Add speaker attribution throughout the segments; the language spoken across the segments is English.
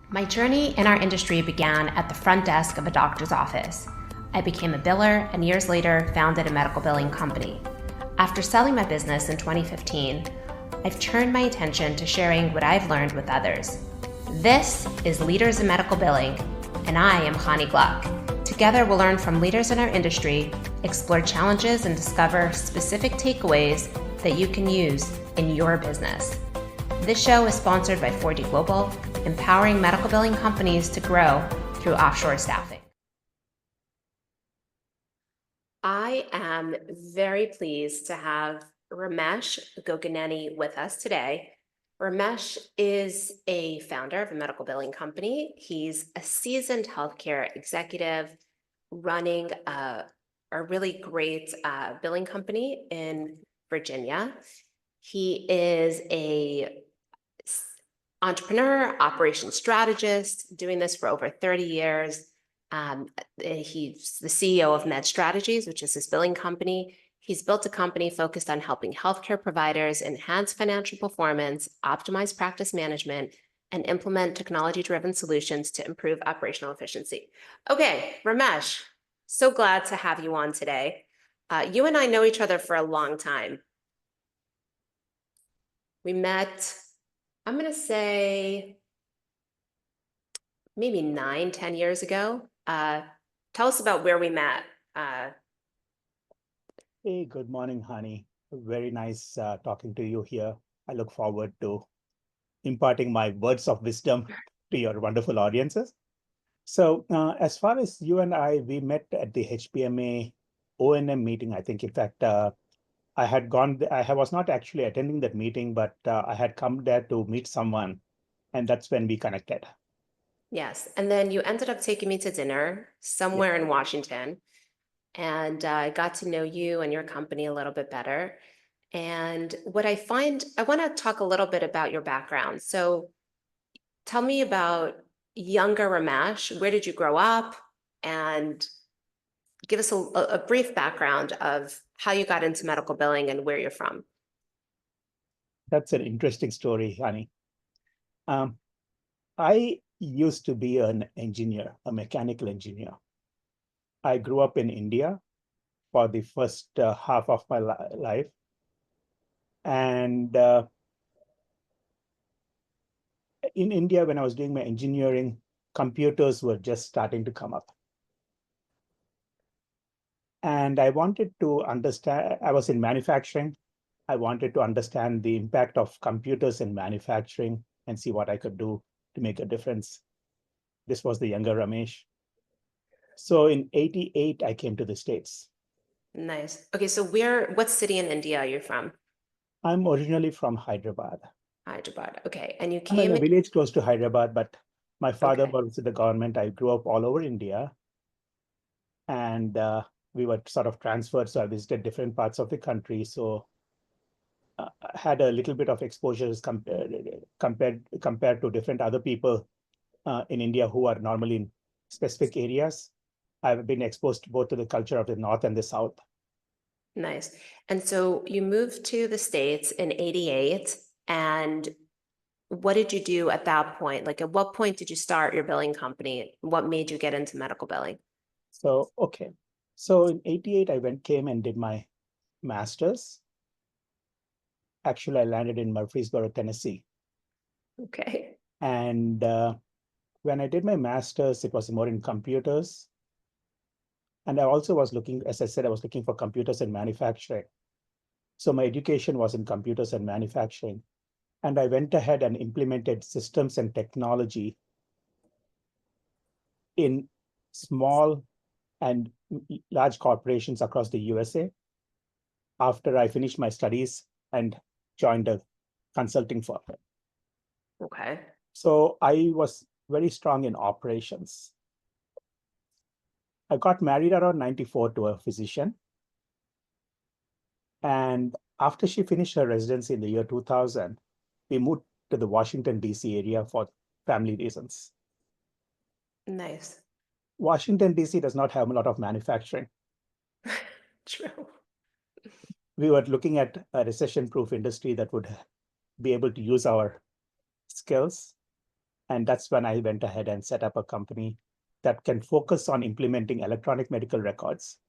Speaker 1: My journey in our industry began at the front desk of a doctor's office. I became a biller and years later founded a medical billing company. After selling my business in 2015, I've turned my attention to sharing what I've learned with others. This is Leaders in Medical Billing, and I am Chanie Gluck. Together, we'll learn from leaders in our industry, explore challenges, and discover specific takeaways that you can use in your business. This show is sponsored by 4D Global, empowering medical billing companies to grow through offshore staffing. I am very pleased to have Ramesh Gogineni with us today. Ramesh is a founder of a medical billing company. He's a seasoned healthcare executive running a really great billing company in Virginia. He is a entrepreneur, operations strategist, doing this for over 30 years. He's the CEO of Med Strategies, which is his billing company. He's built a company focused on helping healthcare providers enhance financial performance, optimize practice management, and implement technology-driven solutions to improve operational efficiency. Okay, Ramesh, so glad to have you on today. You and I know each other for a long time. We met, I'm going to say, maybe 9-10 years ago. Tell us about where we met.
Speaker 2: Hey, good morning, honey. Very nice talking to you here. I look forward to imparting my words of wisdom to your wonderful audiences. So, as far as you and I, we met at the HPMA O&M meeting. I think, in fact, I was not actually attending that meeting, but I had come there to meet someone, and that's when we connected.
Speaker 1: Yes, and then you ended up taking me to dinner somewhere in Washington, and I got to know you and your company a little bit better. And what I find, I want to talk a little bit about your background. So tell me about younger Ramesh. Where did you grow up? And give us a brief background of how you got into medical billing and where you're from.
Speaker 2: That's an interesting story, honey. I used to be an engineer, a mechanical engineer. I grew up in India for the first half of my life. And in India, when I was doing my engineering, computers were just starting to come up. And I wanted to understand, I was in manufacturing. I wanted to understand the impact of computers in manufacturing and see what I could do to make a difference. This was the younger Ramesh. So in 88, I came to the States.
Speaker 1: Nice. Okay, so what city in India are you from?
Speaker 2: I'm originally from Hyderabad.
Speaker 1: Hyderabad. Okay, and you
Speaker 2: I'm in
Speaker 1: came
Speaker 2: a
Speaker 1: in.
Speaker 2: village close to Hyderabad, but my father
Speaker 1: Okay.
Speaker 2: was in the government. I grew up all over India, and we were sort of transferred. So I visited different parts of the country. So I had a little bit of exposures compared to different other people in India who are normally in specific areas. I've been exposed both to the culture of the North and the South.
Speaker 1: Nice. And so you moved to the States in 88, and what did you do at that point? Like, at what point did you start your billing company? What made you get into medical billing?
Speaker 2: So, okay. So in 88, came and did my master's. Actually, I landed in Murfreesboro, Tennessee.
Speaker 1: Okay.
Speaker 2: And when I did my master's, it was more in computers. And I also was looking, as I said, I was looking for computers and manufacturing. So my education was in computers and manufacturing. And I went ahead and implemented systems and technology in small and large corporations across the USA after I finished my studies and joined a consulting firm.
Speaker 1: Okay.
Speaker 2: So I was very strong in operations. I got married around 94 to a physician. And after she finished her residency in the year 2000, we moved to the Washington, D.C. area for family reasons.
Speaker 1: Nice.
Speaker 2: Washington, D.C. does not have a lot of manufacturing.
Speaker 1: True.
Speaker 2: We were looking at a recession-proof industry that would be able to use our skills And that's when I went ahead and set up a company that can focus on implementing electronic medical records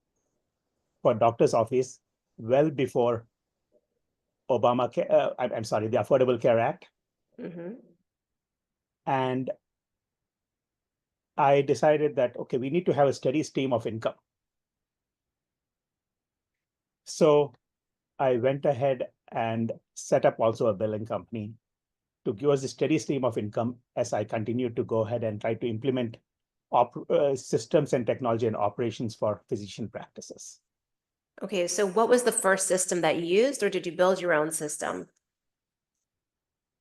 Speaker 2: for doctor's office well before I'm sorry, the Affordable Care Act.
Speaker 1: Mm-hmm.
Speaker 2: And I decided that, okay, we need to have a steady stream of income. So I went ahead and set up also a billing company to give us a steady stream of income as I continued to go ahead and try to implement systems and technology and operations for physician practices.
Speaker 1: Okay, so what was the first system that you used, or did you build your own system?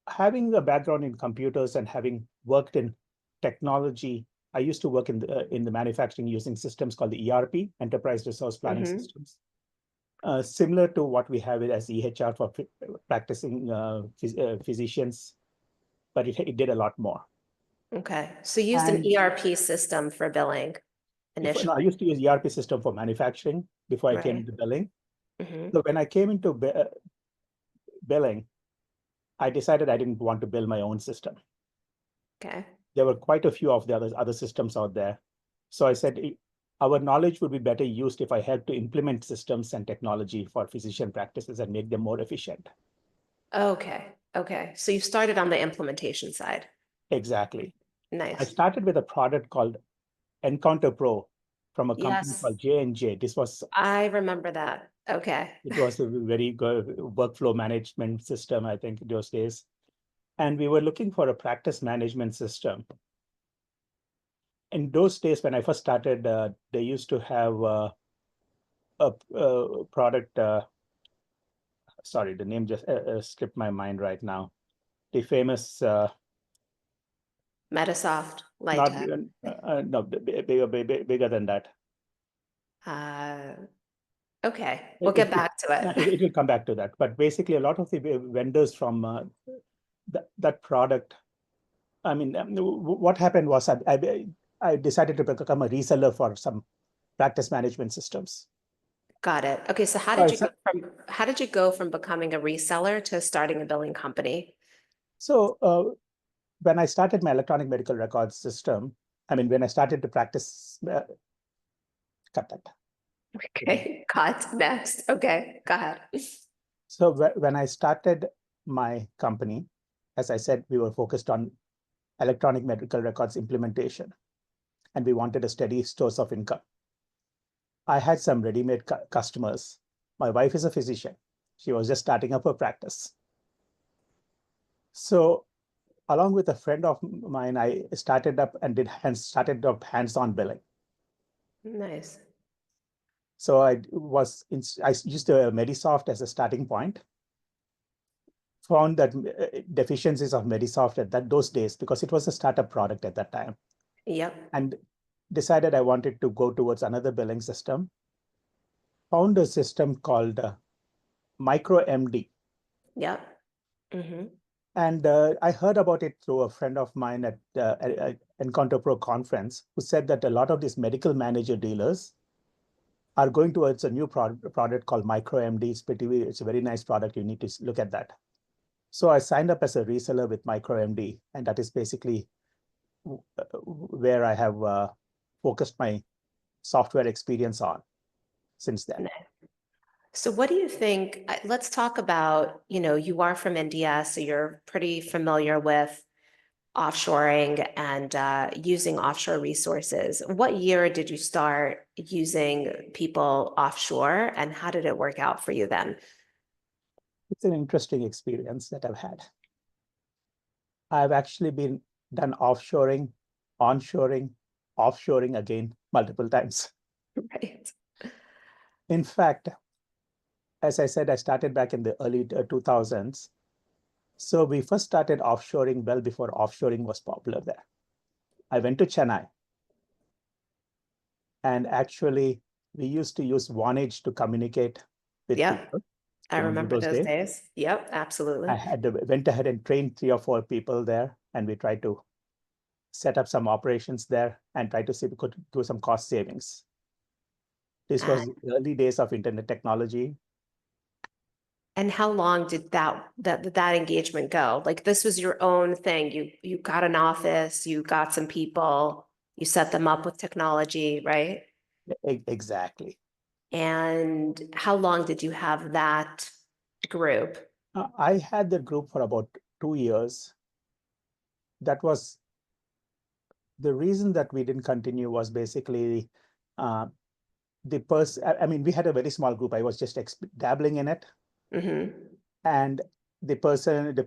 Speaker 2: Having a background in computers and having worked in technology, I used to work in the manufacturing using systems called the ERP, Enterprise Resource Planning
Speaker 1: Mm-hmm.
Speaker 2: Systems, similar to what we have as EHR for practicing physicians, but it did a lot more.
Speaker 1: Okay, so you used an
Speaker 2: And
Speaker 1: ERP system for billing
Speaker 2: I
Speaker 1: initially,
Speaker 2: used to use ERP system for manufacturing before I came
Speaker 1: right?
Speaker 2: into billing.
Speaker 1: Mm-hmm.
Speaker 2: So when I came into billing, I decided I didn't want to build my own system.
Speaker 1: Okay.
Speaker 2: There were quite a few of the other systems out there. So I said, our knowledge would be better used if I help to implement systems and technology for physician practices and make them more efficient.
Speaker 1: Okay. Okay. So you started on the implementation side.
Speaker 2: Exactly. I
Speaker 1: Nice.
Speaker 2: started with a product called Encounter Pro from a company
Speaker 1: Yes,
Speaker 2: called J&J.
Speaker 1: I remember that. Okay.
Speaker 2: It was a very good workflow management system, I think, those days. And we were looking for a practice management system. In those days, when I first started, they used to have a product. Sorry, the name just skipped my mind right now. The famous,
Speaker 1: Metasoft,
Speaker 2: not
Speaker 1: Lytec.
Speaker 2: no, bigger than that.
Speaker 1: Uh, okay, we'll
Speaker 2: It,
Speaker 1: get
Speaker 2: it,
Speaker 1: back to it.
Speaker 2: it will come back to that. But basically, a lot of the vendors from that product. I mean, what happened was I decided to become a reseller for some practice management systems.
Speaker 1: Got it. Okay, so how did you go from becoming a reseller to starting a billing company?
Speaker 2: So when I started my electronic medical records system, I mean, when I started to practice, cut that.
Speaker 1: Okay, cut next. Okay, go ahead.
Speaker 2: So when I started my company, as I said, we were focused on electronic medical records implementation, and we wanted a steady source of income. I had some ready-made customers. My wife is a physician. She was just starting up her practice. So along with a friend of mine, I started up hands-on billing.
Speaker 1: Nice.
Speaker 2: So I used Medisoft as a starting point. Found that deficiencies of Medisoft at those days, because it was a startup product at that time,
Speaker 1: Yep.
Speaker 2: and decided I wanted to go towards another billing system. Found a system called MicroMD.
Speaker 1: Yep. Mm-hmm.
Speaker 2: And I heard about it through a friend of mine at Encounter Pro conference, who said that a lot of these medical manager dealers are going towards a new product called MicroMD. It's a very nice product. You need to look at that. So I signed up as a reseller with MicroMD, and that is basically where I have focused my software experience on since then.
Speaker 1: So what do you think? Let's talk about, you are from India, so you're pretty familiar with offshoring and using offshore resources. What year did you start using people offshore, and how did it work out for you then?
Speaker 2: It's an interesting experience that I've had. I've actually been done offshoring, onshoring, offshoring again multiple times.
Speaker 1: Right.
Speaker 2: In fact, as I said, I started back in the early 2000s. So we first started offshoring well before offshoring was popular there. I went to Chennai, and actually we used to use Vonage to communicate with
Speaker 1: Yep.
Speaker 2: people.
Speaker 1: I
Speaker 2: Remember
Speaker 1: remember
Speaker 2: those
Speaker 1: those
Speaker 2: days?
Speaker 1: days. Yep, absolutely.
Speaker 2: Went ahead and trained 3 or 4 people there, and we tried to set up some operations there and try to see if we could do some cost savings. This
Speaker 1: And
Speaker 2: was the early days of internet technology.
Speaker 1: And how long did that engagement go? Like this was your own thing. You got an office, you got some people, you set them up with technology, right?
Speaker 2: Exactly.
Speaker 1: And how long did you have that group?
Speaker 2: I had the group for about 2 years. That was the reason that we didn't continue was basically uh, the person. I mean, we had a very small group. I was just dabbling in it,
Speaker 1: Mm-hmm.
Speaker 2: and the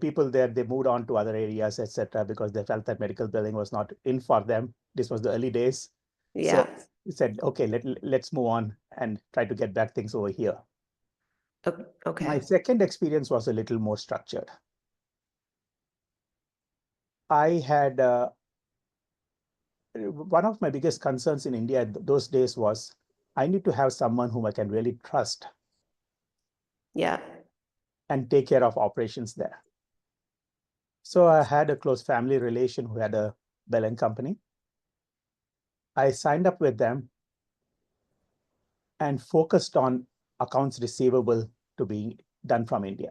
Speaker 2: people there, they moved on to other areas, etc., because they felt that medical billing was not in for them. This was the early days,
Speaker 1: Yeah.
Speaker 2: so we said, okay, let's move on and try to get back things over here. My
Speaker 1: Okay.
Speaker 2: second experience was a little more structured. I had one of my biggest concerns in India those days was I need to have someone whom I can really trust
Speaker 1: Yeah.
Speaker 2: and take care of operations there. So I had a close family relation who had a billing company. I signed up with them and focused on accounts receivable to be done from India.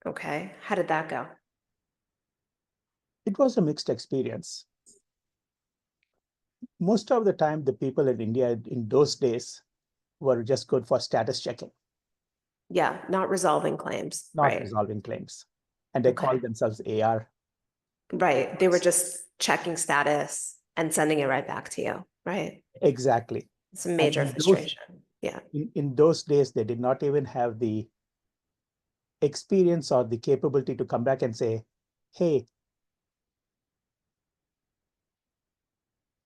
Speaker 1: Okay. How did that go?
Speaker 2: It was a mixed experience. Most of the time, the people in India in those days were just good for status checking,
Speaker 1: Yeah, not resolving claims,
Speaker 2: not
Speaker 1: right?
Speaker 2: resolving claims. And they
Speaker 1: Okay.
Speaker 2: called themselves AR.
Speaker 1: Right. They were just checking status and sending it right back to you, right?
Speaker 2: Exactly.
Speaker 1: It's a
Speaker 2: And
Speaker 1: major frustration. Yeah.
Speaker 2: in those days, they did not even have the experience or the capability to come back and say, hey,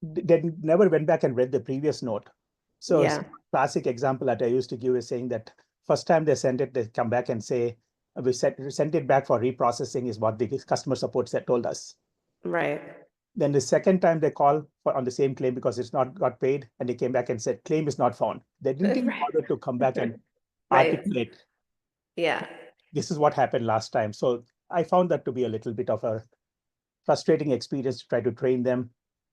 Speaker 2: they never went back and read the previous note. So
Speaker 1: Yeah.
Speaker 2: classic example that I used to give is saying that first time they sent it, they come back and say, we sent it back for reprocessing is what the customer support said told us.
Speaker 1: Right.
Speaker 2: Then the second time they call on the same claim because it's not got paid, and they came back and said claim is not found. They didn't even
Speaker 1: Right.
Speaker 2: bother to come back and
Speaker 1: Right.
Speaker 2: articulate
Speaker 1: Yeah.
Speaker 2: this is what happened last time. So I found that to be a little bit of a frustrating experience to try to train them,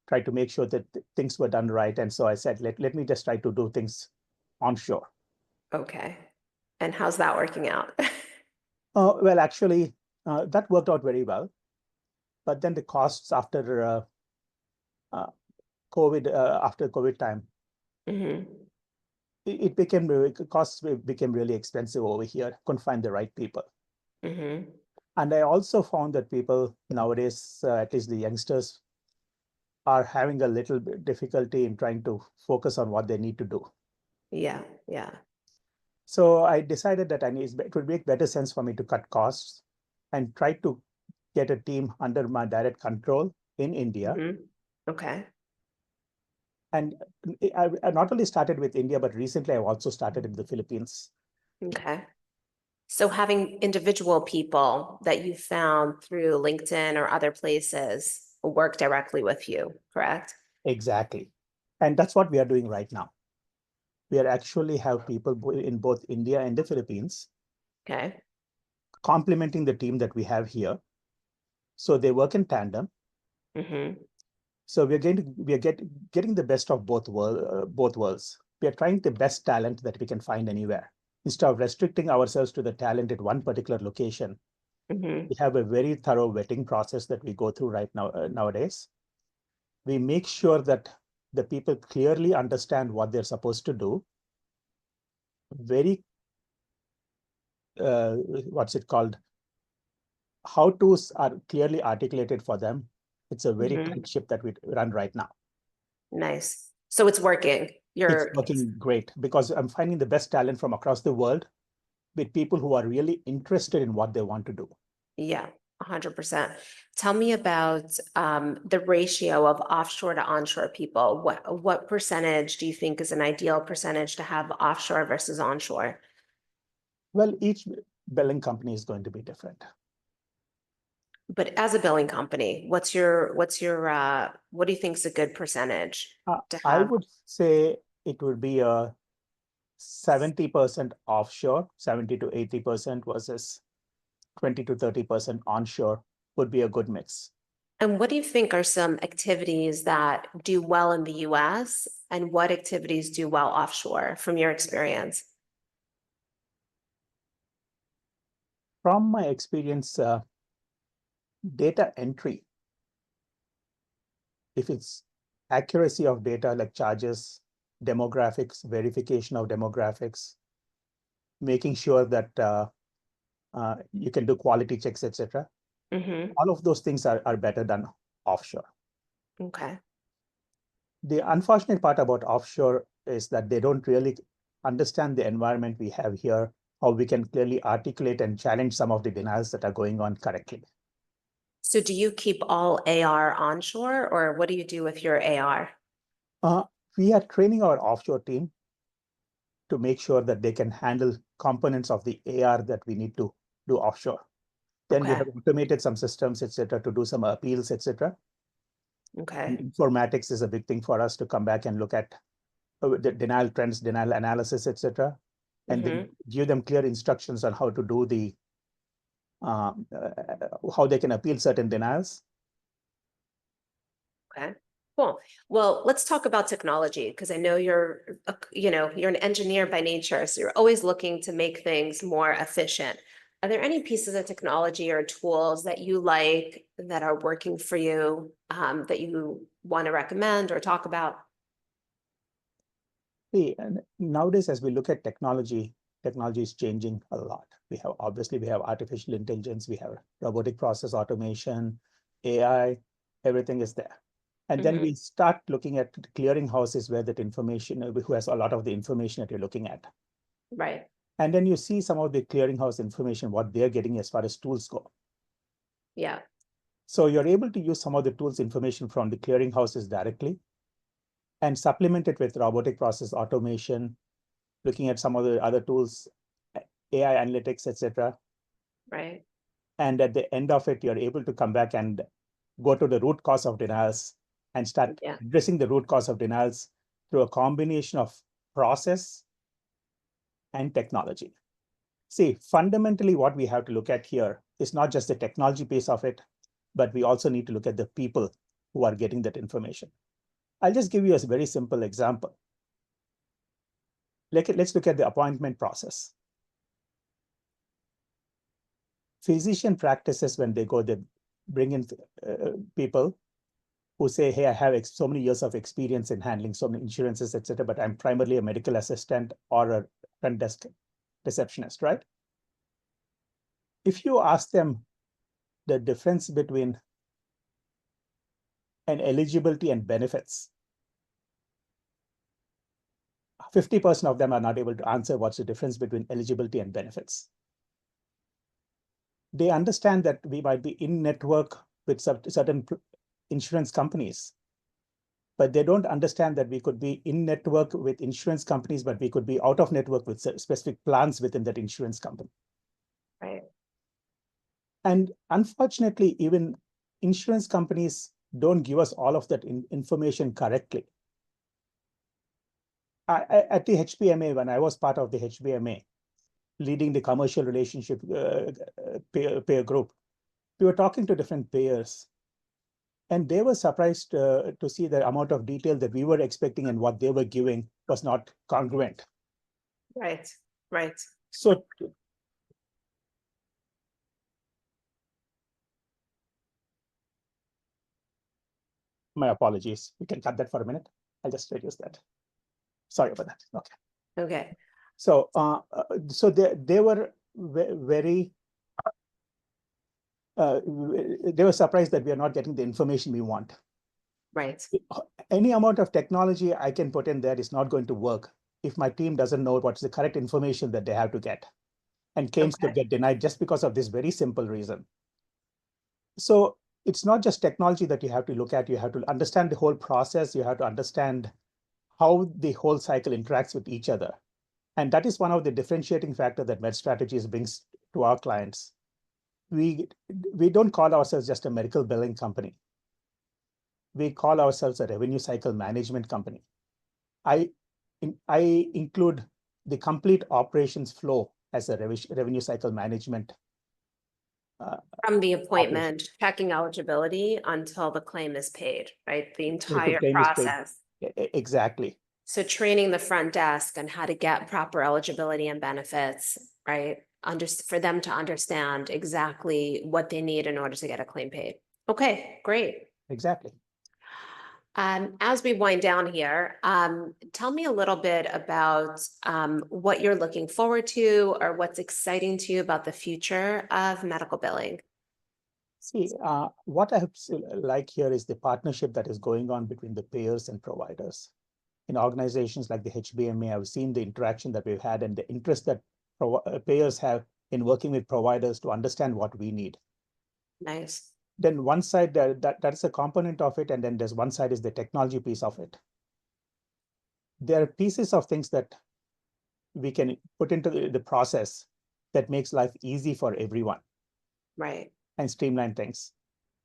Speaker 2: try to make sure that things were done right. And so I said, let me just try to do things onshore.
Speaker 1: Okay. And how's that working out?
Speaker 2: Well, actually, that worked out very well. But then the costs uh, after COVID time,
Speaker 1: Hmm.
Speaker 2: it became costs became really expensive over here. Couldn't find the right people.
Speaker 1: Hmm.
Speaker 2: And I also found that people nowadays, at least the youngsters, are having a little bit difficulty in trying to focus on what they need to do.
Speaker 1: Yeah. Yeah.
Speaker 2: So I decided that it would make better sense for me to cut costs and try to get a team under my direct control in India.
Speaker 1: Hmm. Okay.
Speaker 2: And I not only started with India, but recently I've also started in the Philippines.
Speaker 1: Okay. So having individual people that you found through LinkedIn or other places work directly with you, correct?
Speaker 2: Exactly. And that's what we are doing right now. We are actually have people in both India and the Philippines
Speaker 1: Okay.
Speaker 2: complementing the team that we have here. So they work in tandem.
Speaker 1: Hmm.
Speaker 2: So getting the best of both worlds. We are trying the best talent that we can find anywhere. Instead of restricting ourselves to the talent at one particular location,
Speaker 1: Hmm.
Speaker 2: we have a very thorough vetting process that we go through right now nowadays. We make sure that the people clearly understand what they're supposed to do. Very what's it called? How to's are clearly articulated for them. It's a very
Speaker 1: Hmm.
Speaker 2: tight ship that we run right now.
Speaker 1: Nice. So it's working.
Speaker 2: It's
Speaker 1: You're,
Speaker 2: working great because I'm finding the best talent from across the world with people who are really interested in what they want to do.
Speaker 1: yeah, 100%. Tell me about the ratio of offshore to onshore people. What percentage do you think is an ideal percentage to have offshore versus onshore?
Speaker 2: Well, each billing company is going to be different.
Speaker 1: But as a billing company, what do you think is a good percentage to
Speaker 2: I
Speaker 1: have?
Speaker 2: would say it would be a 70% offshore, 70 to 80% versus 20 to 30% onshore would be a good mix.
Speaker 1: And what do you think are some activities that do well in the US and what activities do well offshore from your experience?
Speaker 2: From my experience, data entry, if it's accuracy of data like charges, demographics, verification of demographics, making sure that you can do quality checks, etc. All of those things are better than offshore.
Speaker 1: Okay.
Speaker 2: The unfortunate part about offshore is that they don't really understand the environment we have here, how we can clearly articulate and challenge some of the denials that are going on correctly.
Speaker 1: So do you keep all AR onshore, or what do you do with your AR?
Speaker 2: We are training our offshore team to make sure that they can handle components of the AR that we need to do offshore. Then we
Speaker 1: Okay.
Speaker 2: have automated some systems, etc., to do some appeals, etc.
Speaker 1: Okay.
Speaker 2: Informatics is a big thing for us to come back and look at the denial trends, denial analysis, etc., and then give them clear instructions on how to do the how they can appeal certain denials.
Speaker 1: Okay. Cool. Well, let's talk about technology, because I know you're an engineer by nature, so you're always looking to make things more efficient. Are there any pieces of technology or tools that you like that are working for you, that you want to recommend or talk about?
Speaker 2: And nowadays, as we look at technology is changing a lot. We have artificial intelligence, we have robotic process automation, AI, everything is there. And then we start looking at clearinghouses where that information, who has a lot of the information that you're looking at.
Speaker 1: Right.
Speaker 2: And then you see some of the clearinghouse information, what they're getting as far as tools go.
Speaker 1: Yeah.
Speaker 2: So you're able to use some of the tools information from the clearinghouses directly and supplement it with robotic process automation, looking at some of the other tools, AI analytics, etc.
Speaker 1: Right.
Speaker 2: And at the end of it, you're able to come back and go to the root cause of denials and start addressing the root cause of denials through a combination of process and technology. See, fundamentally, what we have to look at here is not just the technology piece of it, but we also need to look at the people who are getting that information. I'll just give you a very simple example. Let's look at the appointment process. Physician practices, when they go, they bring in people who say, hey, I have so many years of experience in handling so many insurances, etc., but I'm primarily a medical assistant or a front desk receptionist, right? If you ask them the difference between an eligibility and benefits, 50% of them are not able to answer what's the difference between eligibility and benefits. They understand that we might be in network with certain insurance companies, but they don't understand that we could be in network with insurance companies, but we could be out of network with specific plans within that insurance company.
Speaker 1: Right.
Speaker 2: And unfortunately, even insurance companies don't give us all of that information correctly. At the HPMA, when I was part of the HPMA, leading the commercial relationship payer group, we were talking to different payers. And they were surprised to see the amount of detail that we were expecting and what they were giving was not congruent.
Speaker 1: Right. Right.
Speaker 2: So my apologies. We can cut that for a minute. I'll just reduce that. Sorry about that. Okay.
Speaker 1: Okay.
Speaker 2: So so they were very they were surprised that we are not getting the information we want.
Speaker 1: Right.
Speaker 2: Any amount of technology I can put in there is not going to work if my team doesn't know what's the correct information that they have to get. And claims could get denied just because of this very simple reason. So it's not just technology that you have to look at. You have to understand the whole process. You have to understand how the whole cycle interacts with each other. And that is one of the differentiating factors that MedStrategies brings to our clients. We don't call ourselves just a medical billing company. We call ourselves a revenue cycle management company. I include the complete operations flow as a revenue cycle management.
Speaker 1: From the appointment, checking eligibility until the claim is paid, right? The entire
Speaker 2: claim is paid.
Speaker 1: process.
Speaker 2: Exactly.
Speaker 1: So training the front desk on how to get proper eligibility and benefits, right? for them to understand exactly what they need in order to get a claim paid. Okay, great.
Speaker 2: Exactly.
Speaker 1: As we wind down here, tell me a little bit about what you're looking forward to or what's exciting to you about the future of medical billing.
Speaker 2: See, what I like here is the partnership that is going on between the payers and providers. In organizations like the HBMA, I've seen the interaction that we've had and the interest that payers have in working with providers to understand what we need.
Speaker 1: Nice.
Speaker 2: Then one side that's a component of it, and then there's one side is the technology piece of it. There are pieces of things that we can put into the process that makes life easy for everyone.
Speaker 1: Right.
Speaker 2: And streamline things.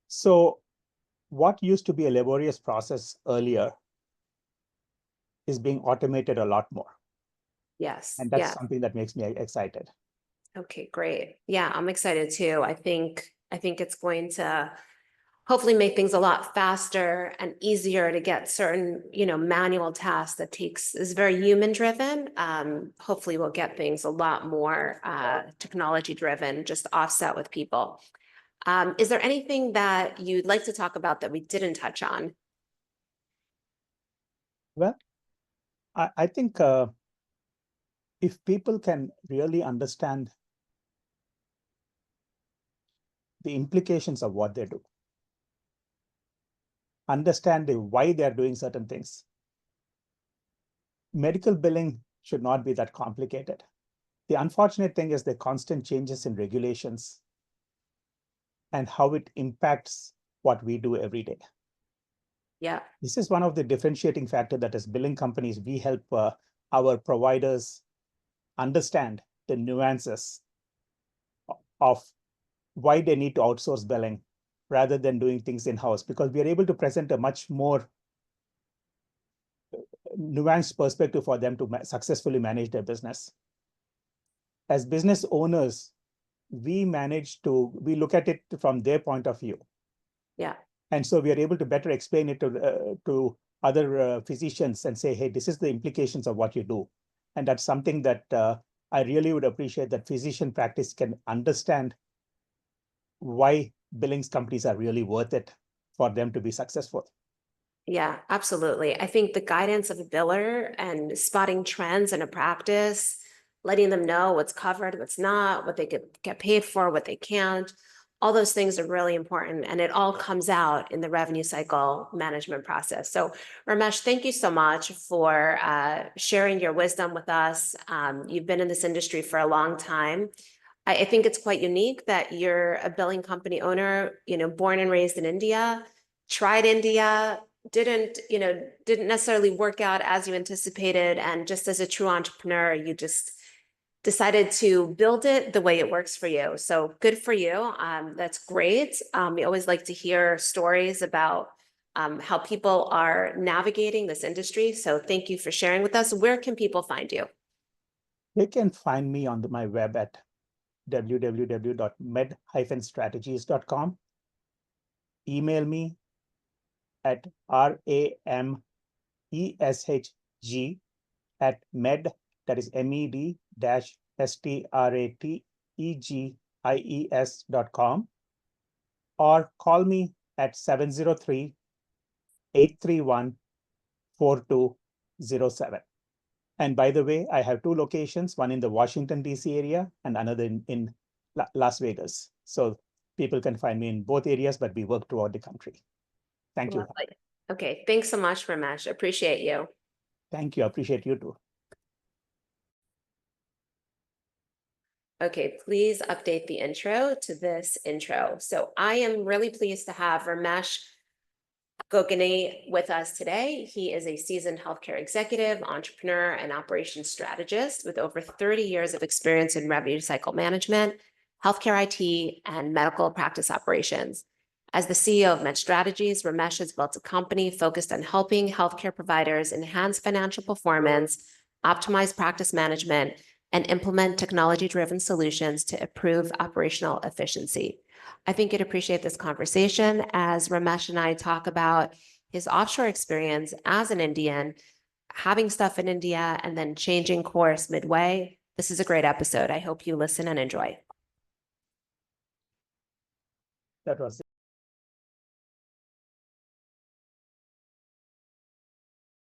Speaker 2: So what used to be a laborious process earlier is being automated a lot more.
Speaker 1: Yes.
Speaker 2: And that's something that makes me excited.
Speaker 1: Okay, great. Yeah, I'm excited too. I think it's going to hopefully make things a lot faster and easier to get certain, manual tasks that is very human driven. Hopefully we'll get things a lot more technology driven, just offset with people. Is there anything that you'd like to talk about that we didn't touch on?
Speaker 2: Well, I think if people can really understand the implications of what they do, understand why they're doing certain things, medical billing should not be that complicated. The unfortunate thing is the constant changes in regulations and how it impacts what we do every day.
Speaker 1: Yeah.
Speaker 2: This is one of the differentiating factor that as billing companies, we help our providers understand the nuances of why they need to outsource billing rather than doing things in-house, because we are able to present a much more nuanced perspective for them to successfully manage their business. As business owners, we look at it from their point of view.
Speaker 1: Yeah.
Speaker 2: And so we are able to better explain it to other physicians and say, hey, this is the implications of what you do. And that's something that I really would appreciate, that physician practice can understand why billings companies are really worth it for them to be successful.
Speaker 1: Yeah, absolutely. I think the guidance of a biller and spotting trends in a practice, letting them know what's covered, what's not, what they could get paid for, what they can't, all those things are really important. And it all comes out in the revenue cycle management process. So Ramesh, thank you so much for sharing your wisdom with us. You've been in this industry for a long time. I think it's quite unique that you're a billing company owner, born and raised in India, tried India, didn't necessarily work out as you anticipated. And just as a true entrepreneur, you just decided to build it the way it works for you. So good for you. That's great. We always like to hear stories about how people are navigating this industry. So thank you for sharing with us. Where can people find you?
Speaker 2: They can find me on my web at www.med-strategies.com. Email me at rameshg@med, that is med-strategies.com, or call me at 703-831-4207. And by the way, I have two locations, one in the Washington, D.C. area and another in Las Vegas. So people can find me in both areas, but we work throughout the country. Thank you.
Speaker 1: Lovely. Okay, thanks so much, Ramesh. Appreciate you.
Speaker 2: Thank you. I appreciate you too.
Speaker 1: Okay, please update the intro to this intro. So I am really pleased to have Ramesh Gogineni with us today. He is a seasoned healthcare executive, entrepreneur, and operations strategist with over 30 years of experience in revenue cycle management, healthcare IT, and medical practice operations. As the CEO of Med Strategies, Ramesh has built a company focused on helping healthcare providers enhance financial performance, optimize practice management, and implement technology-driven solutions to improve operational efficiency. I think you'd appreciate this conversation as Ramesh and I talk about his offshore experience as an Indian, having stuff in India and then changing course midway, This is a great episode. I hope you listen and enjoy.
Speaker 2: That was